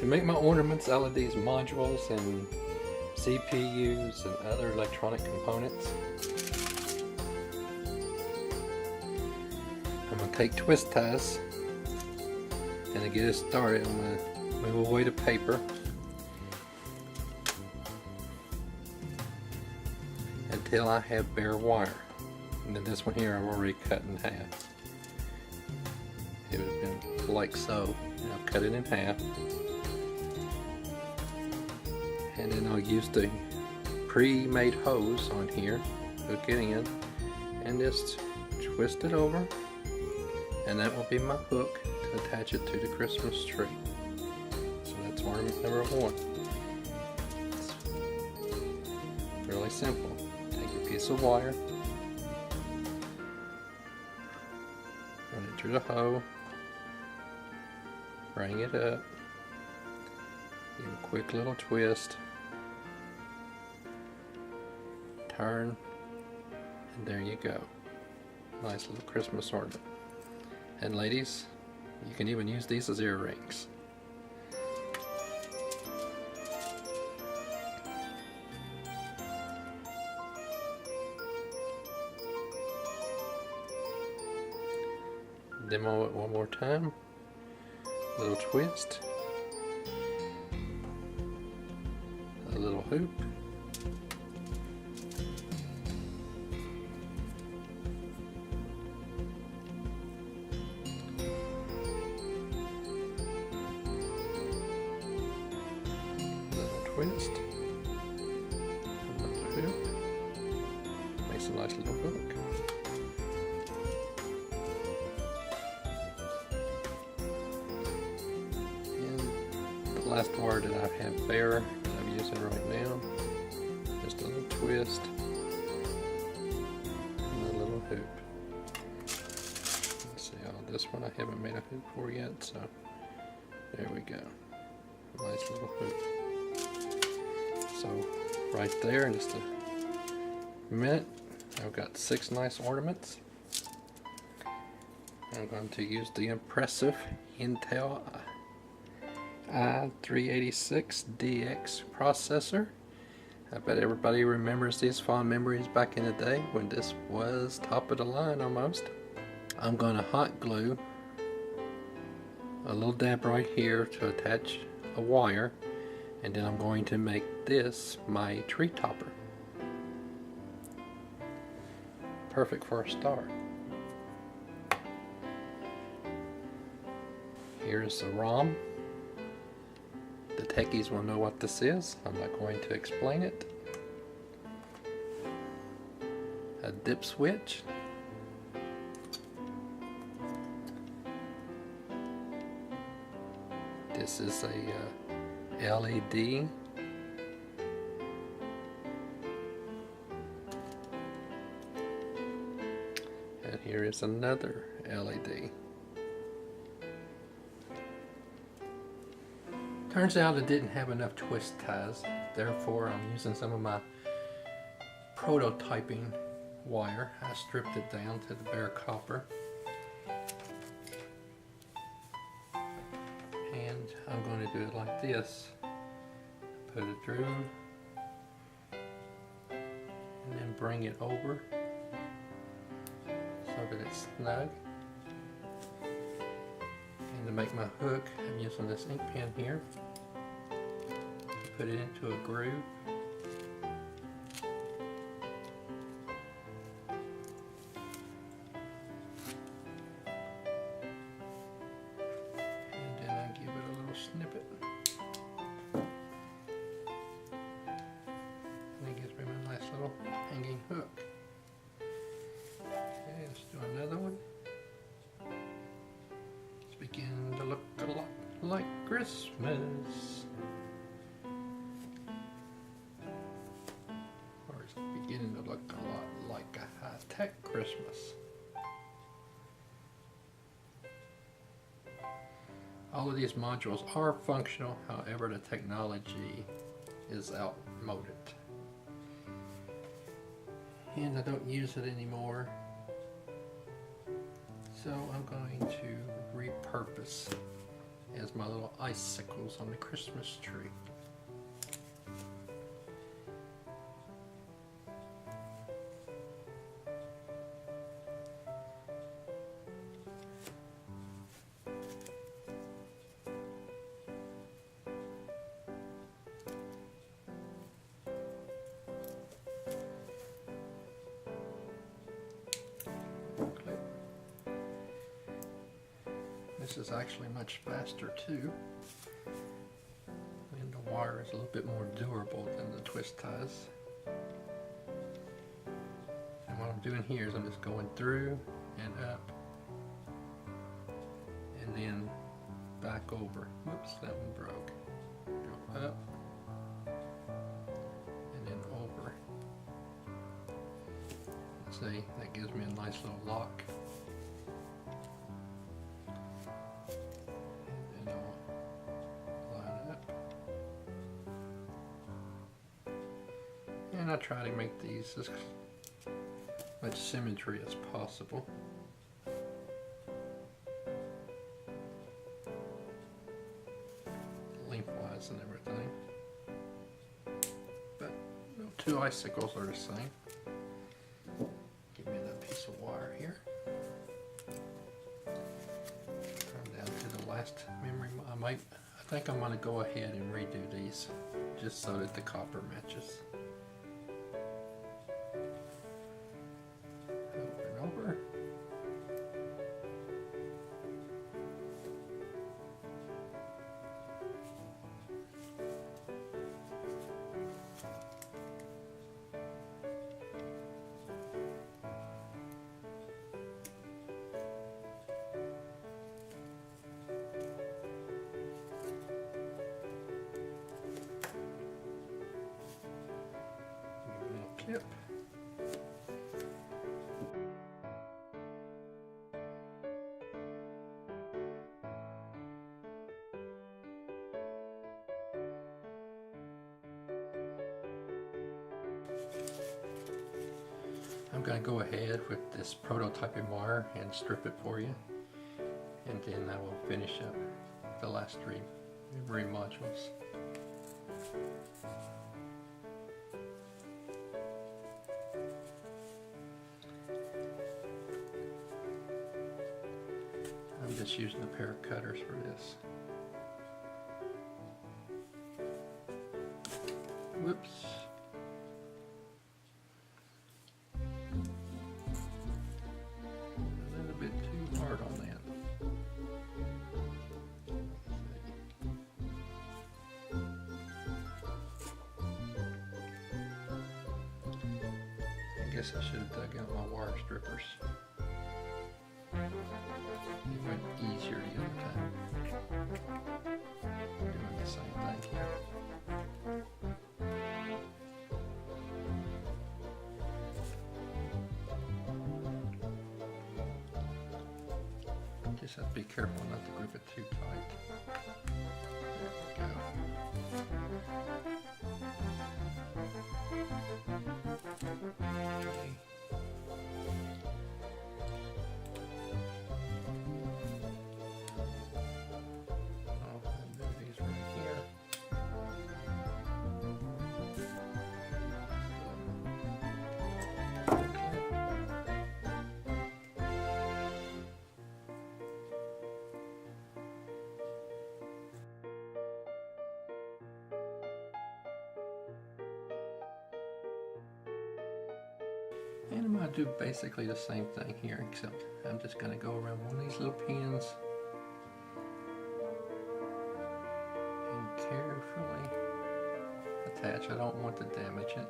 To make my ornaments out of these modules and CPUs and other electronic components, I'm going to take twist ties, and to get it started I'm going to move away the paper until I have bare wire. And then this one here I've already cut in half. It would have been like so, and I've cut it in half. And then I'll use the pre-made hose on here, hook it in, and just twist it over, and that will be my hook to attach it to the Christmas tree. So that's ornament number one. It's really simple. Take a piece of wire, run it through the hoe, bring it up, give a quick little twist, turn, and there you go. Nice little Christmas ornament. And ladies, you can even use these as earrings. Demo it one more time. Little twist, a little hoop, little twist, another hoop, makes a nice little hook. Last wire that I have bare that I'm using right now, just a little twist and a little hoop. Let's see, this one I haven't made a hoop for yet, so there we go. Nice little hoop. So right there in just a minute, I've got 6 nice ornaments. I'm going to use the impressive Intel i386DX processor. I bet everybody remembers these fond memories back in the day when this was top of the line almost. I'm going to hot glue a little dab right here to attach a wire, and then I'm going to make this my tree topper. Perfect for a start. Here's the ROM. The techies will know what this is. I'm not going to explain it. A dip switch. This is a LED. And here is another LED. Turns out I didn't have enough twist ties, therefore I'm using some of my prototyping wire. I stripped it down to the bare copper. And I'm going to do it like this. Put it through, and then bring it over so that it's snug. And to make my hook, I'm using this ink pen here. Put it into a groove. And then I give it a little snippet. And it gives me my nice little hanging hook. Okay, let's do another one. It's beginning to look a lot like Christmas. Beginning to look a lot like a high-tech Christmas. All of these modules are functional, however the technology is outmoded. And I don't use it anymore, so I'm going to repurpose as my little icicles on the Christmas tree. This is actually much faster too, and the wire is a little bit more durable than the twist ties. And what I'm doing here is I'm just going through and up and then back over. Whoops, that one broke. Go up and then over. See, that gives me a nice little lock. And I try to make these as much symmetry as possible. Lengthwise and everything. But no two icicles are the same. Give me that piece of wire here. I'm down to the last memory. I think I'm going to go ahead and redo these just so that the copper matches. Yep. I'm going to go ahead with this prototyping wire and strip it for you, and then I will finish up the last three memory modules. I'm just using a pair of cutters for this. Whoops. A little bit too hard on that. I guess I should have dug out my wire strippers. It went easier the other time. Doing the same thing here. Just have to be careful not to grip it too tight. There we go. Okay. And I'm going to do basically the same thing here, except I'm just going to go around one of these little pins and carefully attach. I don't want to damage it.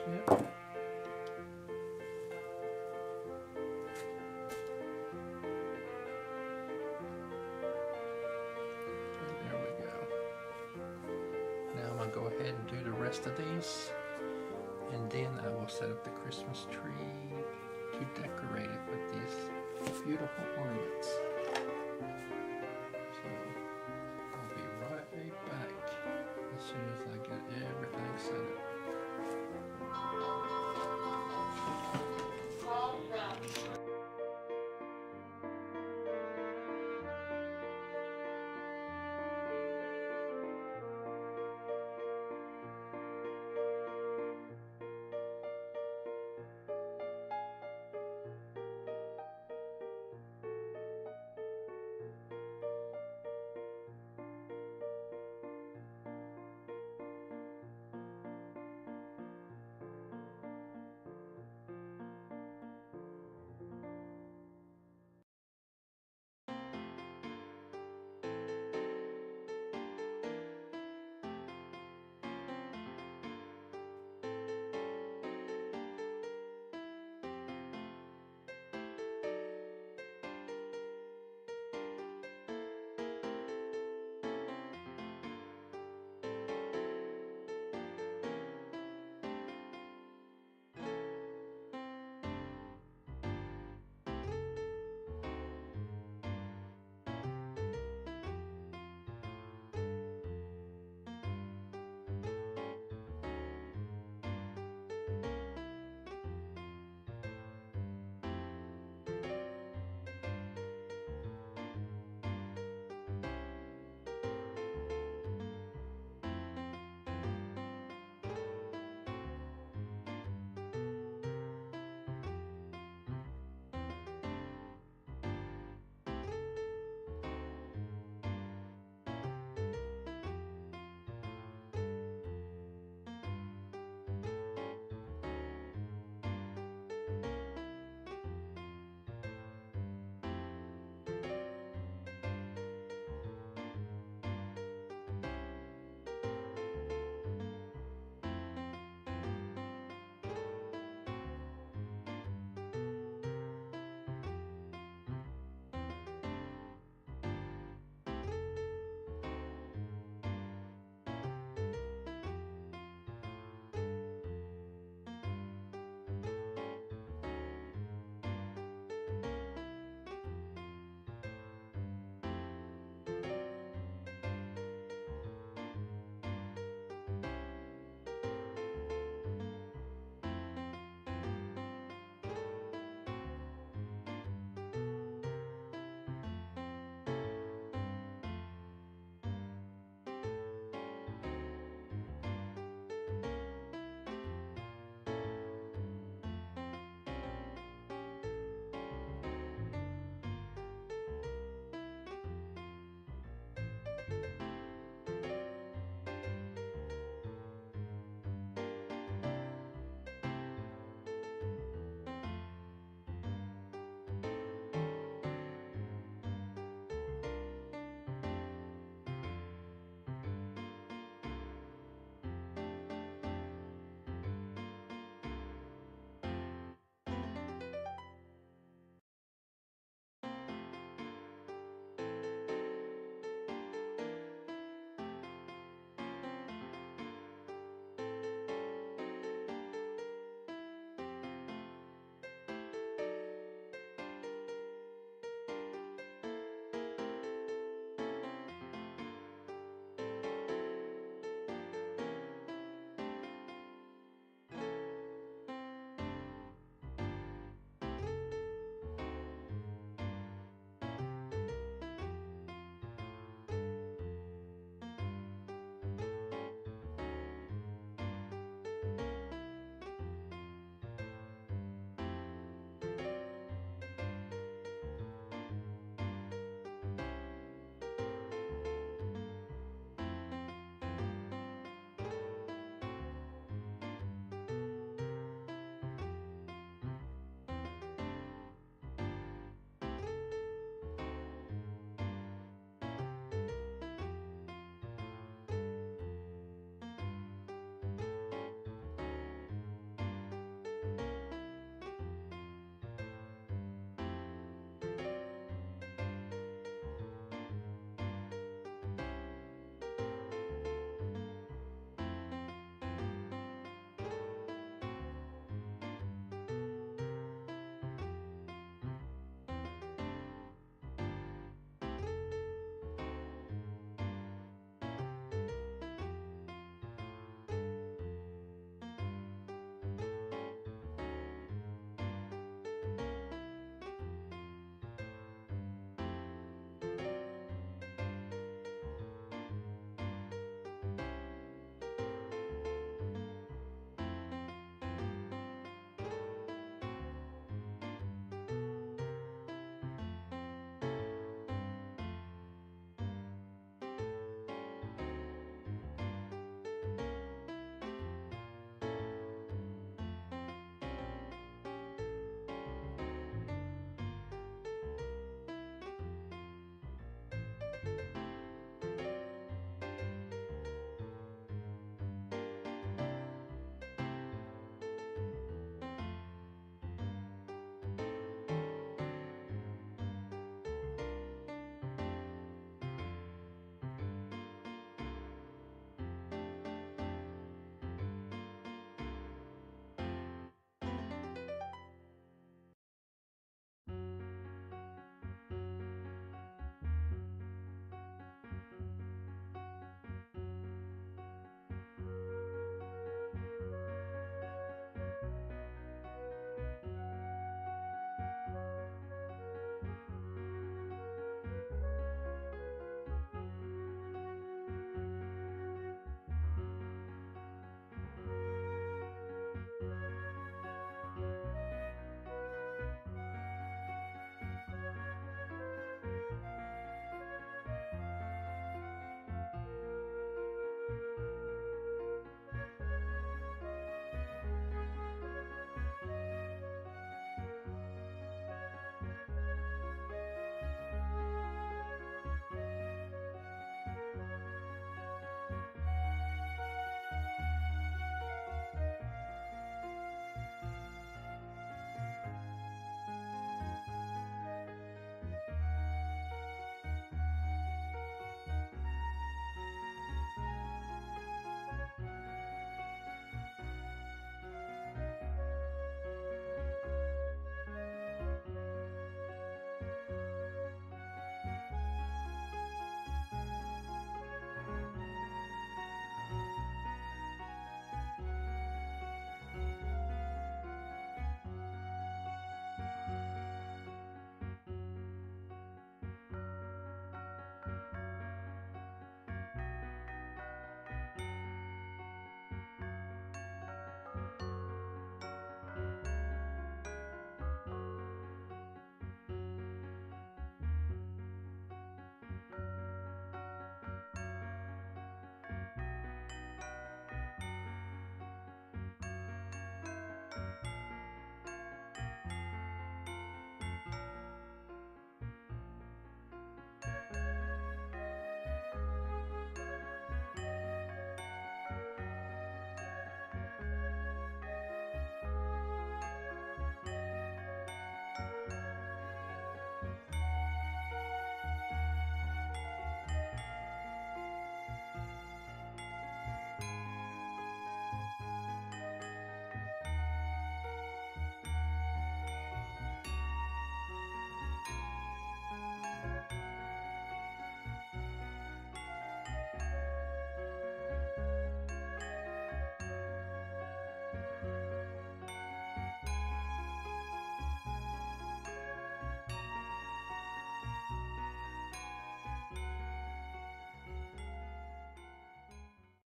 Snip. rest of these, and then I will set up the Christmas tree to decorate it with these beautiful ornaments.